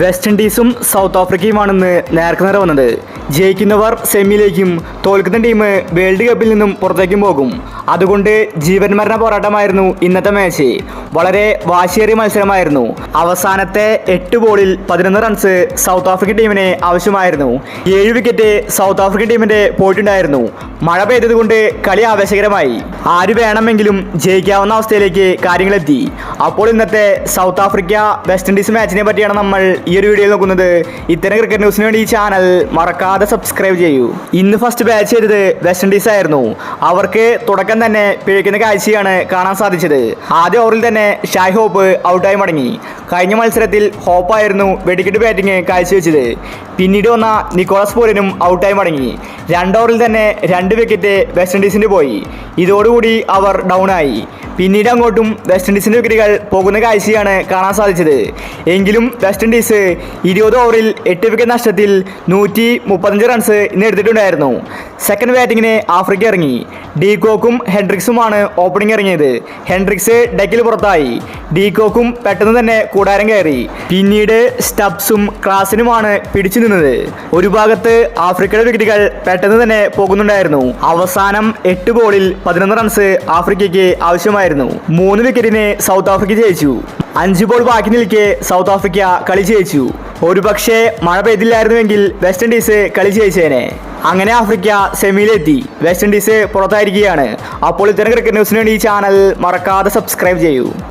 West ഇൻഡീസും south ആഫ്രിക്കയുമാണെന്ന് നേർക്കുനേരെ വന്നത്. ജയിക്കുന്നവർ സെമിയിലേക്കും തോൽക്കുന്ന team world കപ്പിൽ നിന്നും പുറത്തേക്കും പോകും. അതുകൊണ്ട് ജീവൻ മരണ പോരാട്ടമായിരുന്നു ഇന്നത്തെ മാച്ച്. വളരെ വാശിയേറിയ മത്സരമായിരുന്നു. അവസാനത്തെ 8 ബോളിൽ 11 റൺസ് സൗത്ത് ആഫ്രിക്കൻ ടീമിന് ആവശ്യമായിരുന്നു. 7 വിക്കറ്റ് സൗത്ത് ആഫ്രിക്കൻ ടീമിന്റെ പോയിട്ടുണ്ടായിരുന്നു. മഴ പെയ്തതുകൊണ്ട് കളി ആവേശകരമായി. ആര് വേണമെങ്കിലും ജയിക്കാവുന്ന അവസ്ഥയിലേക്ക് കാര്യങ്ങളെത്തി. അപ്പോൾ ഇന്നത്തെ സൗത്ത് ആഫ്രിക്ക വെസ്റ്റ് ഇൻഡീസ് മാച്ചിനെ പറ്റിയാണ് നമ്മൾ ഈ ഒരു വീഡിയോയിൽ നോക്കുന്നത്. ഇത്തരം ക്രിക്കറ്റ് ന്യൂസിന് വേണ്ടി ഈ ചാനൽ മറക്കാതെ സബ്സ്ക്രൈബ് ചെയ്യൂ. ഇന്ന് ഫസ്റ്റ് ബാറ്റ് ചെയ്തത് വെസ്റ്റ് ഇൻഡീസ് ആയിരുന്നു. അവർക്ക് തുടക്കം തന്നെ പിഴയ്ക്കുന്ന കാഴ്ചയാണ് കാണാൻ സാധിച്ചത്. ആദ്യ ഓവറിൽ തന്നെ ഷായ് ഹോപ്പ് ഔട്ടായി മടങ്ങി. കഴിഞ്ഞ മത്സരത്തിൽ ഹോപ്പായിരുന്നു വെടിക്കെട്ട് ബാറ്റിംഗ് കാഴ്ചവെച്ചത്. പിന്നീട് വന്ന നിക്കോളാസ് പൂരനും ഔട്ടായി മടങ്ങി. 2 ഓവറിൽ തന്നെ 2 വിക്കറ്റ് വെസ്റ്റ് ഇൻഡീസിന് പോയി. ഇതോടുകൂടി അവർ ഡൗൺ ആയി. പിന്നീട് അങ്ങോട്ടും വെസ്റ്റ് ഇൻഡീസിൻ്റെ വിക്കറ്റുകൾ പോകുന്ന കാഴ്ചയാണ് കാണാൻ സാധിച്ചത്. എങ്കിലും വെസ്റ്റ് ഇൻഡീസ് 20 ഓവറിൽ 8 വിക്കറ്റ് നഷ്ടത്തിൽ 135 റൺസ് ഇന്ന് എടുത്തിട്ടുണ്ടായിരുന്നു. സെക്കൻഡ് ബാറ്റിങ്ങിന് ആഫ്രിക്ക ഇറങ്ങി. ഡീകോക്കും ഹെൻഡ്രിക്സുമാണ് ഓപ്പണിംഗ് ഇറങ്ങിയത്. ഹെൻഡ്രിക്സ് ഡെക്കിൽ പുറത്തായി. ഡീകോക്കും പെട്ടെന്ന് തന്നെ കൂടാരം കയറി. പിന്നീട് സ്റ്റബ്സും ക്ലാസിനുമാണ് പിടിച്ചു നിന്നത്. ഒരു ഭാഗത്ത് ആഫ്രിക്കയുടെ വിക്കറ്റുകൾ പെട്ടെന്ന് തന്നെ പോകുന്നുണ്ടായിരുന്നു. അവസാനം 8 ബോളിൽ 11 റൺസ് ആഫ്രിക്കയ്ക്ക് ആവശ്യമായിരുന്നു. 3 വിക്കറ്റിന് സൗത്ത് ആഫ്രിക്ക ജയിച്ചു. 5 ബോൾ ബാക്കി നിൽക്കെ സൗത്ത് ആഫ്രിക്ക കളി ജയിച്ചു. ഒരുപക്ഷെ മഴ പെയ്തില്ലായിരുന്നുവെങ്കിൽ വെസ്റ്റ് ഇൻഡീസ് കളി ജയിച്ചേനെ. അങ്ങനെ ആഫ്രിക്ക സെമിയിലെത്തി. വെസ്റ്റ് ഇൻഡീസ് പുറത്തായിരിക്കുകയാണ്. അപ്പോൾ ഇത്തരം ക്രിക്കറ്റ് ന്യൂസിന് വേണ്ടി ഈ ചാനൽ മറക്കാതെ സബ്സ്ക്രൈബ് ചെയ്യൂ.